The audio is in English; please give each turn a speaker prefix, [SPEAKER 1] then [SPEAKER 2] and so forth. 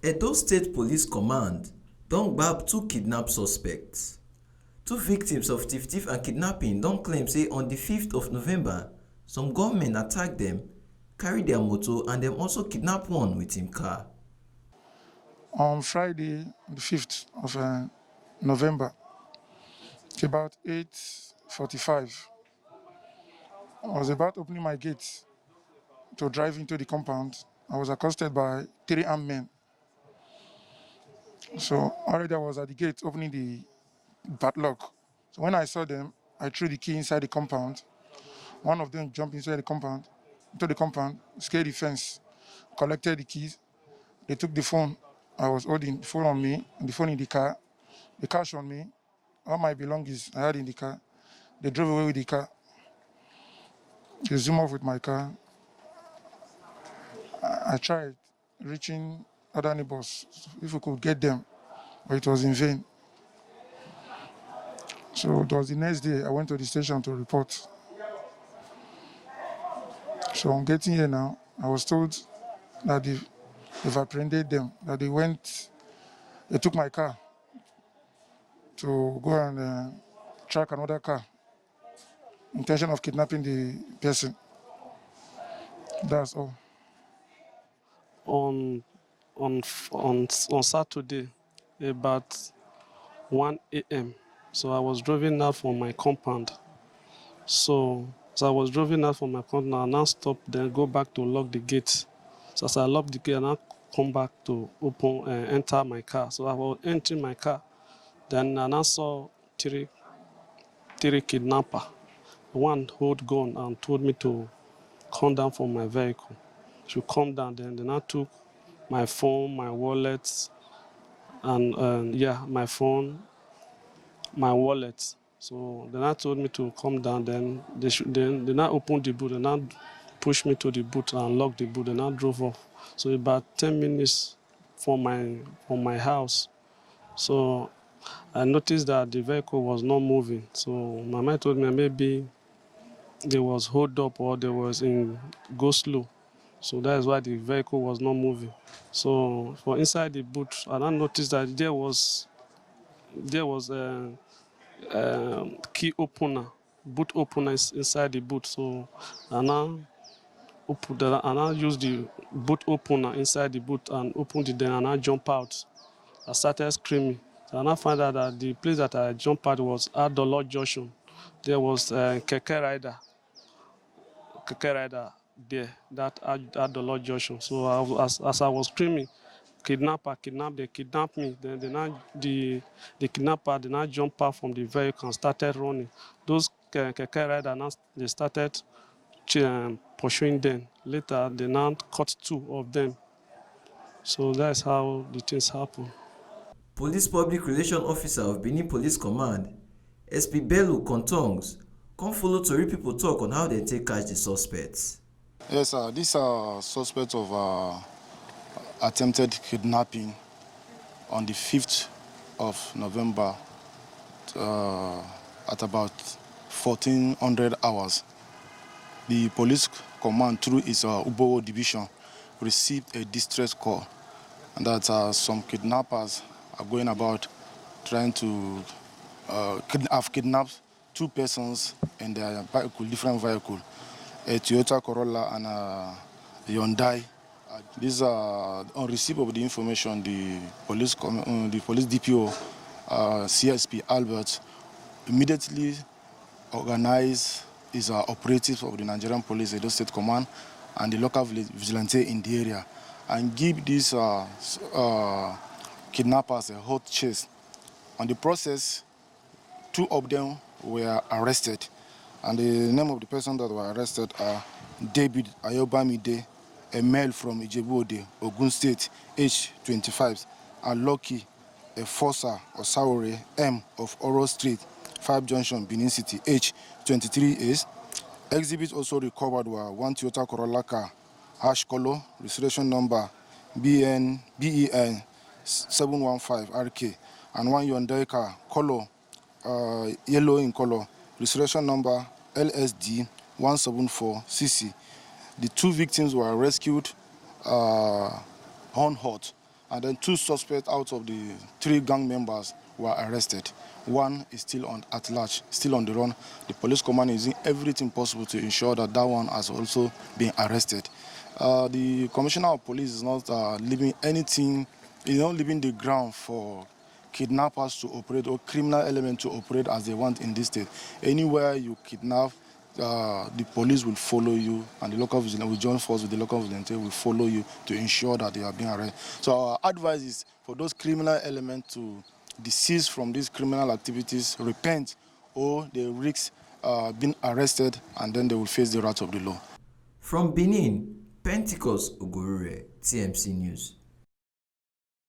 [SPEAKER 1] Edo State Police Command don gbab two kidnap suspects. Two victims of thief and kidnapping don claim say on di 5th of November, some gunmen attack dem, carry their motor and dem also kidnap one with im car.
[SPEAKER 2] On Friday, the 5th of November, about 8:45, I was about opening my gate to drive into the compound. I was accosted by three armed men. So already I was at the gate opening the padlock. So when I saw them, I threw the key inside the compound. One of them jumped into the compound, scaled the fence, collected the keys. They took the phone. I was holding the phone on me, and the phone in the car. The cash on me, all my belongings I had in the car. They drove away with the car. They zoomed off with my car. I tried reaching other neighbors if we could get them, but it was in vain. So it was the next day I went to the station to report. So on getting here now, I was told that they've apprehended them, that they took my car to go and track another car, intention of kidnapping the person. That's all.
[SPEAKER 3] On Saturday, about 1 a.m. So I was driving out from my compound. So as I was driving out from my compound, I now stopped, then go back to lock the gate. So as I locked the gate, I now come back to enter my car. So I was entering my car. Then I now saw three kidnappers. One hold gun and told me to come down from my vehicle. To come down, then they now took my phone, my wallet, and my phone, my wallet. So they now told me to come down. Then they now opened the boot. They now pushed me to the boot and locked the boot. They now drove off. So about 10 minutes from my house. So I noticed that the vehicle was not moving. So my mind told me maybe there was hold up or there was in go slow. So that is why the vehicle was not moving. So for inside the boot, I now noticed that there was a key opener, boot opener inside the boot. So I now used the boot opener inside the boot and opened it. Then I now jump out. I started screaming. So I now found out that the place that I jumped out was at the Lord Junction. There was a keke rider there that at the Lord Junction. So as I was screaming, they kidnapped me. Then the kidnapper they now jumped out from the vehicle and started running. Those keke riders now they started pursuing them. Later they now caught two of them. So that's how the things happen.
[SPEAKER 1] Police Public Relations Officer of Benin Police Command, SP Bello Kontongs, come follow tori pipo talk on how dem take catch the suspects.
[SPEAKER 4] Yes, sir. These are suspects of attempted kidnapping on the 5th of November at about 1400 hours. The police command, through its Ubowo division, received a distress call that some kidnappers are going about trying to have kidnapped two persons in their vehicle, different vehicle, a Toyota Corolla and a Hyundai. On receipt of the information, the police DPO, CSP Albert, immediately organized his operatives of the Nigerian Police, Edo State Command, and the local vigilante in the area, and give these kidnappers a hot chase. On the process, two of them were arrested, and the name of the person that were arrested are David Ayobamide, a male from Ijebu-Ode, Ogun State, age 25, and Lucky, a Fossa Osawore M of Oro Street, 5 Junction, Benin City, age 23 years. Exhibits also recovered were one Toyota Corolla car, hash color, registration number BEN 715 RK, and one Hyundai car, color yellow in color, registration number LSD 174 CC. The two victims were rescued unhurt And then 2 suspects out of the 3 gang members were arrested. 1 is still at large, still on the run. The police command is doing everything possible to ensure that that one has also been arrested. The commissioner of police is not leaving anything, not leaving the ground for kidnappers to operate or criminal elements to operate as they want in this state. Anywhere you kidnap, the police will follow you, and the local vigilante will join force with the local vigilante will follow you to ensure that they are being arrested. So our advice is for those criminal elements to desist from these criminal activities, repent, or they risk being arrested, and then they will face the wrath of the law.
[SPEAKER 1] From Benin, Pentecost Ogurure, TMC News.